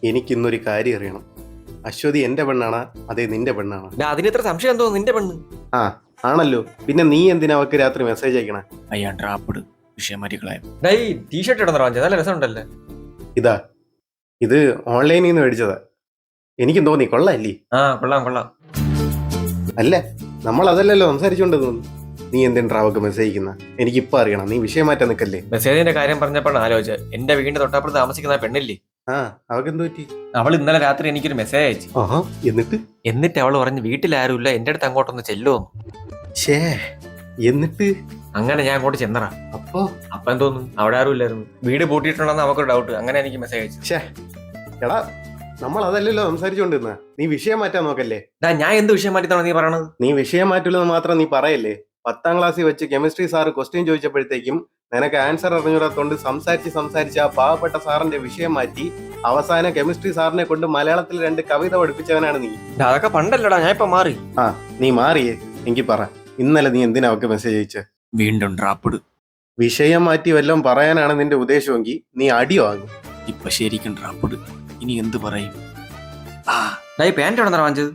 എനിക്കിന്നൊരു കാര്യം അറിയണം. അശ്വതി എന്റെ പെണ്ണാണ്, അതേ നിന്റെ പെണ്ണാണ്? അതിന് ഇത്ര സംശയം തോന്നുന്നു, നിന്റെ പെണ്ണ്. ആ ആണല്ലോ, പിന്നെ നീ എന്തിനാ അവക്ക് രാത്രി മെസ്സേജ് അയക്കണേ? അയ്യാ ഡ്രാപ്പിട് വിഷയം മാറ്റിക്കളയാം. ടീഷർട്ട് ഇടുന്ന നല്ല രസമുണ്ടല്ലേ? ഇതാ, ഇത് ഓൺലൈനിൽ നിന്ന് മേടിച്ചതാ. എനിക്കും തോന്നി കൊള്ളാല്ലേ? ആ കൊള്ളാം കൊള്ളാം. അല്ല, നമ്മൾ അതല്ലല്ലോ സംസാരിച്ചോണ്ട് തോന്നുന്നു. നീ എന്തിനാ അവക്ക് മെസ്സേജ് അയക്കുന്ന? എനിക്കിപ്പോ അറിയണം. നീ വിഷയം മാറ്റാൻ നിക്കല്ലേ? മെസ്സേജിന്റെ കാര്യം പറഞ്ഞപ്പോഴാണ് ആലോചിച്ചത്. എന്റെ വീടിന്റെ തൊട്ടപ്പുറത്ത് താമസിക്കുന്ന പെണ്ണില്ലേ, ആ അവക്ക് എന്ത് പറ്റി? അവൾ ഇന്നലെ രാത്രി എനിക്കൊരു മെസ്സേജ് അയച്ചു. ആഹാ, എന്നിട്ട് അവൾ പറഞ്ഞു വീട്ടിലാരുമില്ല, എന്റെ അടുത്ത് അങ്ങോട്ടൊന്ന് ചെല്ലുമെന്ന്. ഷേ, എന്നിട്ട് അങ്ങനെ ഞാൻ അങ്ങോട്ട് ചെന്നറാ. അപ്പൊ എന്തോന്നു, അവിടെ ആരും ഇല്ലായിരുന്നു. വീട് പൂട്ടിയിട്ടുണ്ടെന്ന് അവക്കൊരു ഡൗട്ട്. അങ്ങനെ എനിക്ക് മെസ്സേജ് അയച്ചു. ഷേ എടാ, നമ്മൾ അതല്ലല്ലോ സംസാരിച്ചോണ്ടിരുന്ന. നീ വിഷയം മാറ്റാൻ നോക്കല്ലേ? ഞാൻ എന്ത് വിഷയം മാറ്റിത്താണോ നീ പറയണത്? നീ വിഷയം മാറ്റില്ലെന്ന് മാത്രം നീ പറയല്ലേ. 10ാം ക്ലാസ്സിൽ വെച്ച് കെമിസ്ട്രി സാറ് ക്വസ്റ്റ്യൻ ചോദിച്ചപ്പോഴത്തേക്കും നിനക്ക് ആൻസർ അറിഞ്ഞൂടാത്തോണ്ട് സംസാരിച്ച് ആ പാവപ്പെട്ട സാറിന്റെ വിഷയം മാറ്റി അവസാനം കെമിസ്ട്രി സാറിനെ കൊണ്ട് മലയാളത്തിൽ 2 കവിത പഠിപ്പിച്ചവനാണ് നീ. അതൊക്കെ പണ്ടല്ലടാ, ഞാൻ ഇപ്പൊ മാറി. ആ നീ മാറിയേ. എനിക്ക് പറ, ഇന്നലെ നീ എന്തിനാ അവക്ക് മെസ്സേജ് അയച്ച? വീണ്ടും ഡ്രാപ്പിട്. വിഷയം മാറ്റി വല്ലതും പറയാനാണ് നിന്റെ ഉദ്ദേശമെങ്കിൽ നീ അടി വാങ്ങും. ഇപ്പൊ ശരിക്കും ഡ്രാപ്പിട്. ഇനി എന്ത് പറയും? പാന്റ് എവിടെ വാങ്ങിച്ചത്?